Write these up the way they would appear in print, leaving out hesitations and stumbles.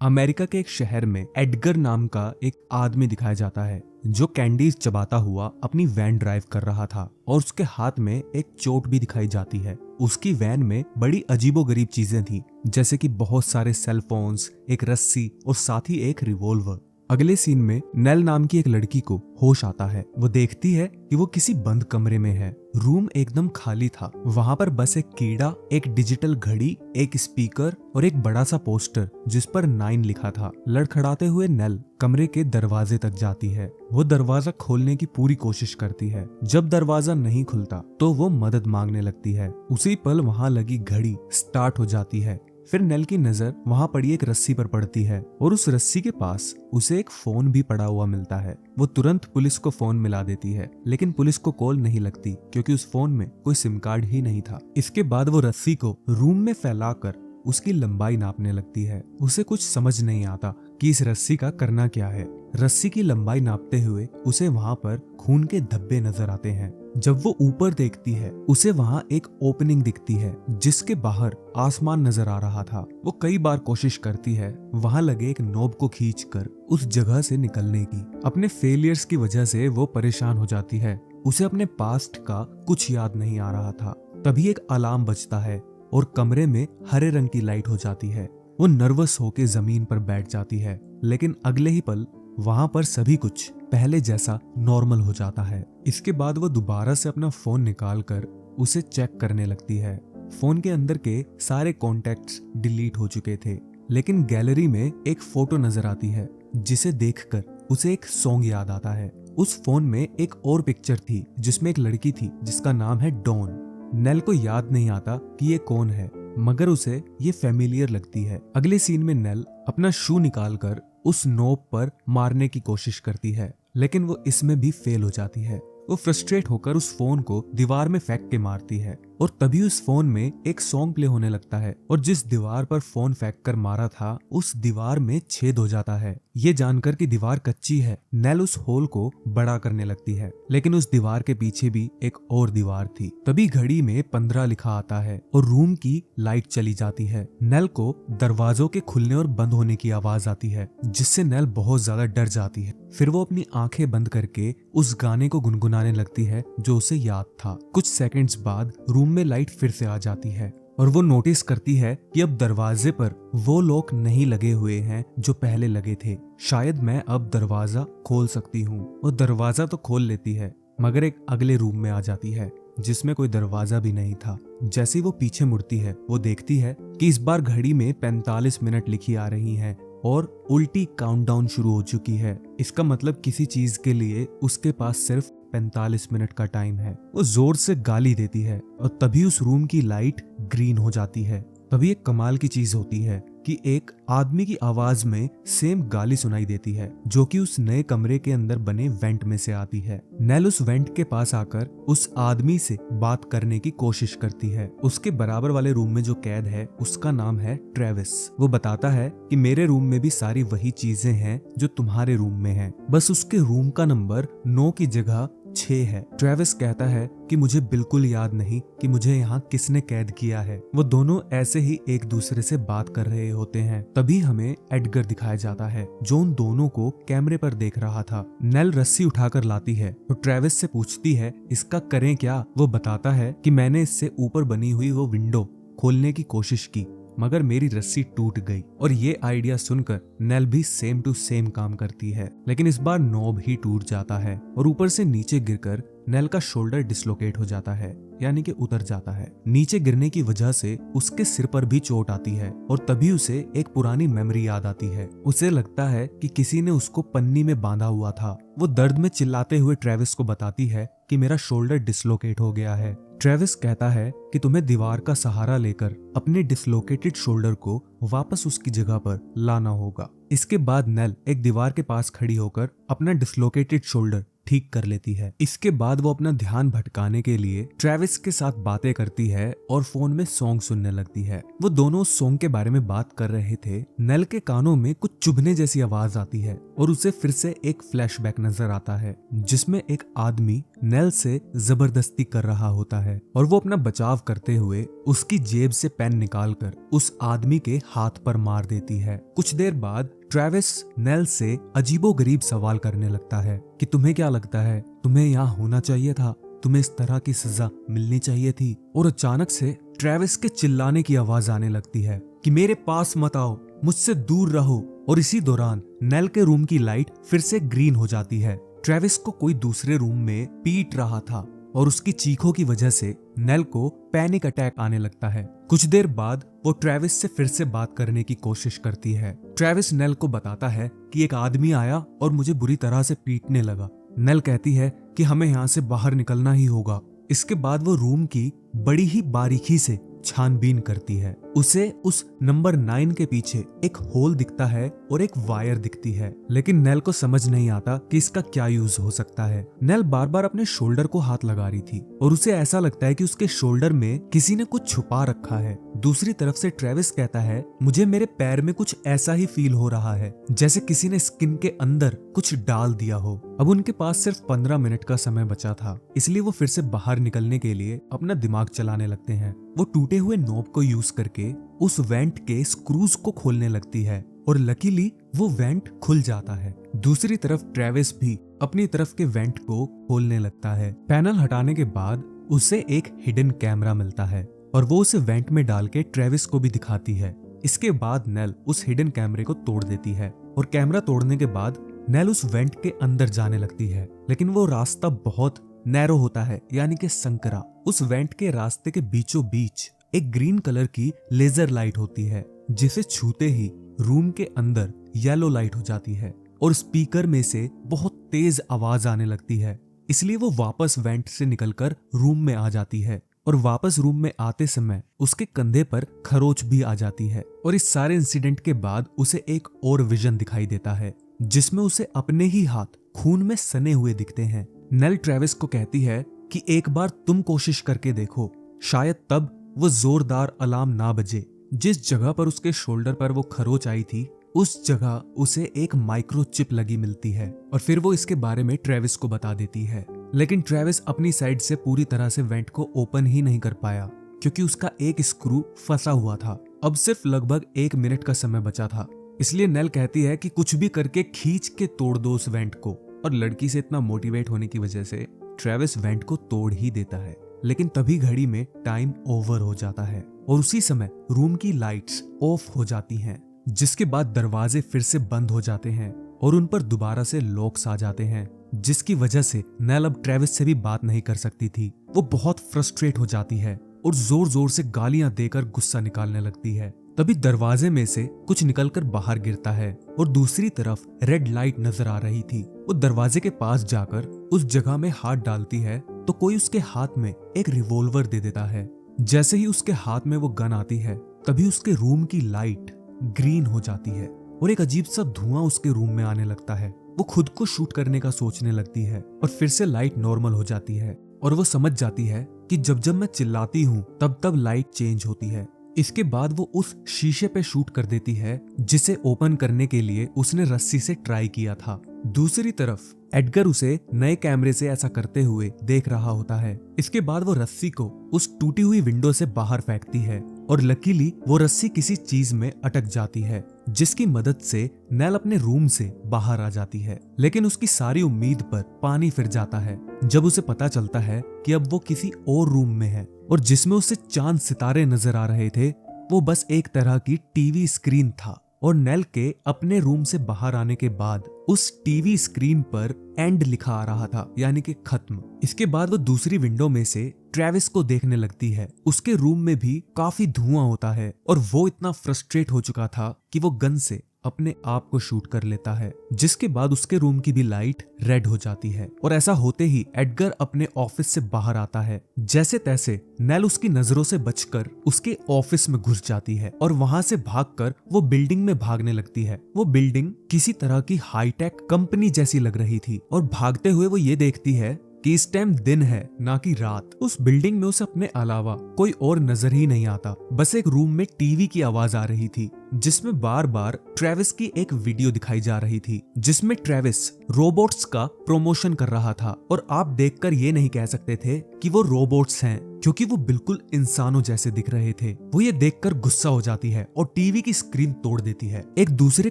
America के एक शहर में एडगर नाम का एक आदमी दिखाया जाता है जो कैंडीज चबाता हुआ अपनी वैन ड्राइव कर रहा था और उसके हाथ में एक चोट भी दिखाई जाती है। उसकी वैन में बड़ी अजीबोगरीब चीजें थी, जैसे कि बहुत सारे सेल फोन्स, एक रस्सी और साथ ही एक रिवॉल्वर। अगले सीन में नेल नाम की एक लड़की को होश आता है। वो देखती है कि वो किसी बंद कमरे में है। रूम एकदम खाली था। वहां पर बस एक कीड़ा, एक डिजिटल घड़ी, एक स्पीकर और एक बड़ा सा पोस्टर जिस पर 9 लिखा था। लड़खड़ाते हुए नेल कमरे के दरवाजे तक जाती है। वो दरवाजा खोलने की पूरी कोशिश करती है। जब दरवाजा नहीं खुलता तो वो मदद मांगने लगती है। उसी पल वहां लगी घड़ी स्टार्ट हो जाती है। फिर नेल की नजर वहां पड़ी एक रस्सी पर पड़ती है और उस रस्सी के पास उसे एक फोन भी पड़ा हुआ मिलता है। वो तुरंत पुलिस को फोन मिला देती है, लेकिन पुलिस को कॉल नहीं लगती क्योंकि उस फोन में कोई सिम कार्ड ही नहीं था। इसके बाद वो रस्सी को रूम में फैलाकर उसकी लंबाई नापने लगती है। उसे कुछ समझ नहीं आता कि इस रस्सी का करना क्या है। रस्सी की लंबाई नापते हुए उसे वहां पर खून के धब्बे नजर आते हैं। जब वो ऊपर देखती है उसे वहां एक ओपनिंग दिखती है जिसके बाहर आसमान नजर आ रहा था। वो कई बार कोशिश करती है वहां लगे एक नोब को खींचकर उस जगह से निकलने की। अपने फेलियर्स की वजह से वो परेशान हो जाती है। उसे अपने पास्ट का कुछ याद नहीं आ रहा था। तभी एक अलार्म बजता है और कमरे में हरे रंग की लाइट हो जाती है। वो नर्वस होकर जमीन पर बैठ जाती है, लेकिन अगले ही पल वहां पर सभी कुछ पहले जैसा नॉर्मल हो जाता है। इसके बाद वो दोबारा से अपना फोन निकालकर उसे चेक करने लगती है। फोन के अंदर के सारे कॉन्टैक्ट्स डिलीट हो चुके थे, लेकिन गैलरी में एक फोटो नजर आती है जिसे देखकर उसे एक सॉन्ग याद आता है। उस फोन में एक और पिक्चर थी जिसमें एक लड़की थी जिसका नाम है डॉन। नेल को याद नहीं आता कि ये कौन है, मगर उसे ये फेमिलियर लगती है। अगले सीन में नेल अपना शू निकालकर उस नोब पर मारने की कोशिश करती है, लेकिन वो इसमें भी फेल हो जाती है। वो फ्रस्ट्रेट होकर उस फोन को दीवार में फेंक के मारती है और तभी उस फोन में एक सॉन्ग प्ले होने लगता है और जिस दीवार पर फोन फेंक कर मारा था उस दीवार में छेद हो जाता है। ये जानकर कि दीवार कच्ची है, नेल उस होल को बड़ा करने लगती है, लेकिन उस दीवार के पीछे भी एक और दीवार थी। तभी घड़ी में 15 लिखा आता है और रूम की लाइट चली जाती है। नेल को दरवाजों के खुलने और बंद होने की आवाज आती है, जिससे नेल बहुत ज्यादा डर जाती है। फिर वो अपनी आंखें बंद करके उस गाने को गुनगुनाने लगती है जो उसे याद था। कुछ सेकंड्स बाद रूम में लाइट फिर से आ जाती है और वो नोटिस करती है कि अब दरवाजे पर वो लॉक नहीं लगे हुए हैं जो पहले लगे थे। शायद मैं अब दरवाजा खोल सकती हूँ। वो दरवाजा तो खोल लेती है, मगर एक अगले रूम में आ जाती है जिसमें कोई दरवाजा भी नहीं था। जैसे वो पीछे मुड़ती है वो देखती है कि इस बार घड़ी में 45 मिनट लिखी आ रही हैं और उल्टी काउंटडाउन शुरू हो चुकी है। इसका मतलब किसी चीज के लिए उसके पास सिर्फ 45 मिनट का टाइम है। वो जोर से गाली देती है और तभी उस रूम की लाइट ग्रीन हो जाती है। तभी एक कमाल की चीज होती है कि एक आदमी की आवाज में सेम गाली सुनाई देती है जो कि उस नए कमरे के अंदर बने वेंट में से आती है। नेल उस वेंट के पास आकर उस आदमी से बात करने की कोशिश करती है। उसके बराबर वाले रूम में जो कैद है उसका नाम है ट्रेविस। वो बताता है कि मेरे रूम में भी सारी वही चीजें हैं जो तुम्हारे रूम में हैं, बस उसके रूम का नंबर 9 की जगह 6 है। ट्रेविस कहता है कि मुझे बिल्कुल याद नहीं कि मुझे यहाँ किसने कैद किया है। वो दोनों ऐसे ही एक दूसरे से बात कर रहे होते हैं। तभी हमें एडगर दिखाया जाता है जो उन दोनों को कैमरे पर देख रहा था। नेल रस्सी उठाकर लाती है तो ट्रेविस से पूछती है इसका करें क्या। वो बताता है कि मैंने इससे ऊपर बनी हुई वो विंडो खोलने की कोशिश की, मगर मेरी रस्सी टूट गई। और ये आइडिया सुनकर नेल भी सेम टू सेम काम करती है, लेकिन इस बार नॉब ही टूट जाता है और ऊपर से नीचे गिरकर नेल का शोल्डर डिसलोकेट हो जाता है, यानी कि उतर जाता है। नीचे गिरने की वजह से उसके सिर पर भी चोट आती है और तभी उसे एक पुरानी मेमोरी याद आती है। उसे लगता है कि किसी ने उसको पन्नी में बांधा हुआ था। वो दर्द में चिल्लाते हुए ट्रेविस को बताती है कि मेरा शोल्डर डिसलोकेट हो गया है। ट्रेविस कहता है कि तुम्हें दीवार का सहारा लेकर अपने डिसलोकेटेड शोल्डर को वापस उसकी जगह पर लाना होगा। इसके बाद नेल एक दीवार के पास खड़ी होकर अपना डिसलोकेटेड शोल्डर ठीक कर लेती है। इसके बाद वो अपना ध्यान भटकाने के लिए ट्रेविस के साथ बातें करती है और फोन में सॉन्ग सुनने लगती है। वो दोनों सॉन्ग के बारे में बात कर रहे थे, नेल के कानों में कुछ चुभने जैसी आवाज आती है और उसे फिर से एक फ्लैशबैक नजर आता है जिसमें एक आदमी नेल से जबरदस्ती कर रहा होता है और वो अपना बचाव करते हुए उसकी जेब से पेन निकालकर उस आदमी के हाथ पर मार देती है। कुछ देर बाद ट्रेविस नेल से अजीबोगरीब सवाल करने लगता है कि तुम्हें क्या लगता है, तुम्हें यहाँ होना चाहिए था, तुम्हें इस तरह की सजा मिलनी चाहिए थी। और अचानक से ट्रेविस के चिल्लाने की आवाज आने लगती है कि मेरे पास मत आओ, मुझसे दूर रहो। और इसी दौरान नेल के रूम की लाइट फिर से ग्रीन हो जाती है। ट्रेविस को कोई दूसरे रूम में पीट रहा था और उसकी चीखों की वजह से नेल को पैनिक अटैक आने लगता है। कुछ देर बाद वो ट्रेविस से फिर से बात करने की कोशिश करती है। ट्रेविस नेल को बताता है कि एक आदमी आया और मुझे बुरी तरह से पीटने लगा। नेल कहती है कि हमें यहाँ से बाहर निकलना ही होगा। इसके बाद वो रूम की बड़ी ही बारीकी से छानबीन करती है। उसे उस नंबर 9 के पीछे एक होल दिखता है और एक वायर दिखती है, लेकिन नेल को समझ नहीं आता कि इसका क्या यूज हो सकता है। नेल बार बार अपने शोल्डर को हाथ लगा रही थी और उसे ऐसा लगता है कि उसके शोल्डर में किसी ने कुछ छुपा रखा है। दूसरी तरफ से ट्रेविस कहता है मुझे मेरे पैर में कुछ ऐसा ही फील हो रहा है जैसे किसी ने स्किन के अंदर कुछ डाल दिया हो। अब उनके पास सिर्फ 15 मिनट का समय बचा था, इसलिए वो फिर से बाहर निकलने के लिए अपना दिमाग चलाने लगते हैं। वो टूटे हुए नॉब को यूज करके उस वेंट के स्क्रूज को खोलने लगती है और लकीली वो वेंट खुल जाता है। दूसरी तरफ ट्रेविस भी अपनी तरफ के वेंट को खोलने लगता है। पैनल हटाने के बाद उसे एक हिडन कैमरा मिलता है और वो उसे वेंट में डाल के ट्रेविस को भी दिखाती है। इसके बाद नेल उस हिडन कैमरे को तोड़ देती है और कैमरा तोड़ने के बाद नेल उस वेंट के अंदर जाने लगती है, लेकिन वो रास्ता बहुत नैरो होता है, यानी कि संकरा। उस वेंट के रास्ते के बीचों बीच एक ग्रीन कलर की लेजर लाइट होती है जिसे छूते ही रूम के अंदर येलो लाइट हो जाती है और स्पीकर में से बहुत तेज आवाज आने लगती है। इसलिए वो वापस वेंट से निकलकर रूम में आ जाती है और वापस रूम में आते समय उसके कंधे पर खरोच भी आ जाती है। और इस सारे इंसिडेंट के बाद उसे एक और विजन दिखाई देता है जिसमें उसे अपने ही हाथ खून में सने हुए दिखते हैं। नेल ट्रेविस को कहती है कि एक बार तुम कोशिश करके देखो, शायद तब वो जोरदार अलार्म ना बजे। जिस जगह पर उसके शोल्डर पर वो खरोच आई थी उस जगह उसे एक माइक्रोचिप लगी मिलती है और फिर वो इसके बारे में ट्रेविस को बता देती है। लेकिन ट्रेविस अपनी साइड से पूरी तरह से वेंट को ओपन ही नहीं कर पाया क्योंकि उसका एक स्क्रू फंसा हुआ था। अब सिर्फ लगभग 1 मिनट का समय बचा था, इसलिए नेल कहती है कि कुछ भी करके खींच के तोड़ दो उस वेंट को। और लड़की से इतना मोटिवेट होने की वजह से ट्रेविस वेंट को तोड़ ही देता है, लेकिन तभी घड़ी में टाइम ओवर हो जाता है और उसी समय रूम की लाइट्स ऑफ हो जाती हैं, जिसके बाद दरवाजे फिर से बंद हो जाते हैं और उन पर दोबारा से लॉक्स आ जाते हैं, जिसकी वजह से नेल अब ट्रेविस से भी बात नहीं कर सकती थी। वो बहुत फ्रस्ट्रेट हो जाती है और जोर जोर से गालियां देकर गुस्सा निकालने लगती है। तभी दरवाजे में से कुछ निकलकर बाहर गिरता है और दूसरी तरफ रेड लाइट नजर आ रही थी। वो दरवाजे के पास जाकर उस जगह में हाथ डालती है तो कोई उसके हाथ में एक रिवॉल्वर दे देता है। जैसे ही उसके हाथ में वो गन आती है तभी उसके रूम की लाइट ग्रीन हो जाती है और एक अजीब सा धुआं उसके रूम में आने लगता है। वो खुद को शूट करने का सोचने लगती है और फिर से लाइट नॉर्मल हो जाती है और वो समझ जाती है कि जब जब मैं चिल्लाती हूँ तब तब लाइट चेंज होती है। इसके बाद वो उस शीशे पे शूट कर देती है जिसे ओपन करने के लिए उसने रस्सी से ट्राई किया था। दूसरी तरफ एडगर उसे नए कैमरे से ऐसा करते हुए देख रहा होता है। इसके बाद वो रस्सी को उस टूटी हुई विंडो से बाहर फेंकती है और लकीली वो रस्सी किसी चीज में अटक जाती है, जिसकी मदद से नेल अपने रूम से बाहर आ जाती है। लेकिन उसकी सारी उम्मीद पर पानी फिर जाता है जब उसे पता चलता है कि अब वो किसी और रूम में है और जिसमें उसे चांद सितारे नजर आ रहे थे वो बस एक तरह की टीवी स्क्रीन था। और नेल के अपने रूम से बाहर आने के बाद उस टीवी स्क्रीन पर एंड लिखा आ रहा था, यानी कि खत्म। इसके बाद वो दूसरी विंडो में से ट्रेविस को देखने लगती है। उसके रूम में भी काफी धुआं होता है और वो इतना फ्रस्ट्रेट हो चुका था कि वो गन से अपने आप को शूट कर लेता है, जिसके बाद उसके रूम की भी लाइट रेड हो जाती है। और ऐसा होते ही एडगर अपने ऑफिस से बाहर आता है। जैसे तैसे नेल उसकी नजरों से बचकर उसके ऑफिस में घुस जाती है और वहां से भागकर वो बिल्डिंग में भागने लगती है। वो बिल्डिंग किसी तरह की हाईटेक कंपनी जैसी लग रही थी और भागते हुए वो ये देखती है कि इस टाइम दिन है ना कि रात। उस बिल्डिंग में उसे अपने अलावा कोई और नजर ही नहीं आता। बस एक रूम में टीवी की आवाज आ रही थी जिसमें बार बार ट्रेविस की एक वीडियो दिखाई जा रही थी, जिसमें ट्रेविस रोबोट्स का प्रमोशन कर रहा था। और आप देखकर ये नहीं कह सकते थे कि वो रोबोट्स हैं, क्योंकि वो बिल्कुल इंसानों जैसे दिख रहे थे। वो ये देखकर गुस्सा हो जाती है और टीवी की स्क्रीन तोड़ देती है। एक दूसरे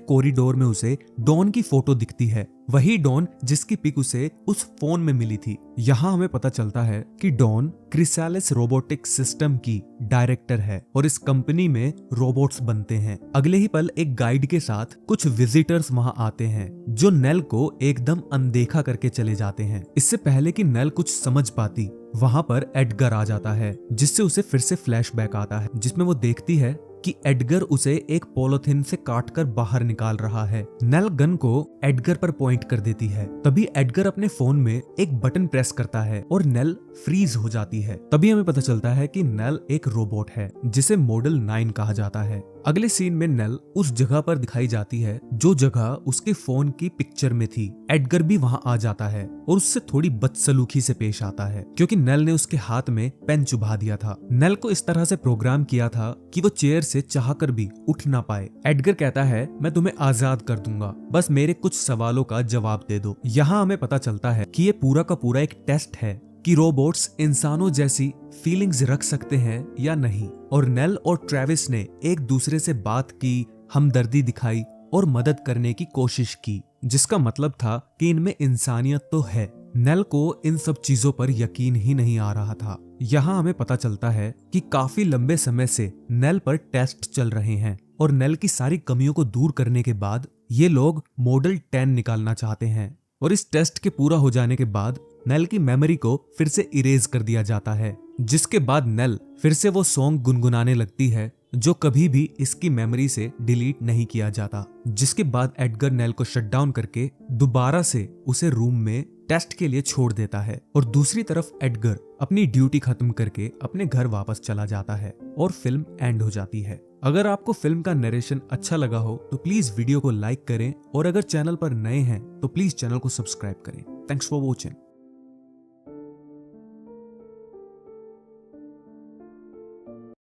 कॉरिडोर में उसे डॉन की फोटो दिखती है, वही डॉन जिसकी पिक उसे उस फोन में मिली थी। यहाँ हमें पता चलता है कि डॉन क्रिसालिस रोबोटिक सिस्टम की डायरेक्टर है और इस कंपनी में रोबोट्स बनते हैं। अगले ही पल एक गाइड के साथ कुछ विजिटर्स वहां आते हैं जो नेल को एकदम अनदेखा करके चले जाते हैं। इससे पहले कि नेल कुछ समझ पाती, वहां पर एडगर आ जाता है, जिससे उसे फिर से फ्लैशबैक आता है, जिसमें वो देखती है कि एडगर उसे एक पॉलिथीन से काटकर बाहर निकाल रहा है। नेल गन को एडगर पर पॉइंट कर देती है। तभी एडगर अपने फोन में एक बटन प्रेस करता है और नेल फ्रीज हो जाती है। तभी हमें पता चलता है कि नेल एक रोबोट है जिसे मॉडल 9 कहा जाता है। अगले सीन में नेल उस जगह पर दिखाई जाती है जो जगह उसके फोन की पिक्चर में थी। एडगर भी वहां आ जाता है और उससे थोड़ी बदसलूकी से पेश आता है, क्योंकि नेल ने उसके हाथ में पेन चुभा दिया था। नेल को इस तरह से प्रोग्राम किया था कि वो चेयर से चाहकर भी उठ ना पाए। एडगर कहता है, मैं तुम्हें आजाद कर दूंगा, बस मेरे कुछ सवालों का जवाब दे दो। यहाँ हमें पता चलता है कि ये पूरा का पूरा एक टेस्ट है कि रोबोट्स इंसानों जैसी फीलिंग्स रख सकते हैं या नहीं। और नेल और ट्रेविस ने एक दूसरे से बात की, हमदर्दी दिखाई और मदद करने की कोशिश की, जिसका मतलब था कि इनमें इंसानियत तो है। नेल को इन सब चीजों पर यकीन ही नहीं आ रहा था। यहाँ हमें पता चलता है कि काफी लंबे समय से नेल पर टेस्ट चल रहे हैं और नेल की सारी कमियों को दूर करने के बाद ये लोग मॉडल 10 निकालना चाहते हैं। और इस टेस्ट के पूरा हो जाने के बाद नेल की मेमोरी को फिर से इरेज कर दिया जाता है, जिसके बाद नेल फिर से वो सॉन्ग गुनगुनाने लगती है जो कभी भी इसकी मेमोरी से डिलीट नहीं किया जाता। जिसके बाद एडगर नेल को शट डाउन करके दोबारा से उसे रूम में टेस्ट के लिए छोड़ देता है और दूसरी तरफ एडगर अपनी ड्यूटी खत्म करके अपने घर वापस चला जाता है और फिल्म एंड हो जाती है। अगर आपको फिल्म का नरेशन अच्छा लगा हो तो प्लीज वीडियो को लाइक करें और अगर चैनल पर नए हैं तो प्लीज चैनल को सब्सक्राइब करें। Thanks for watching.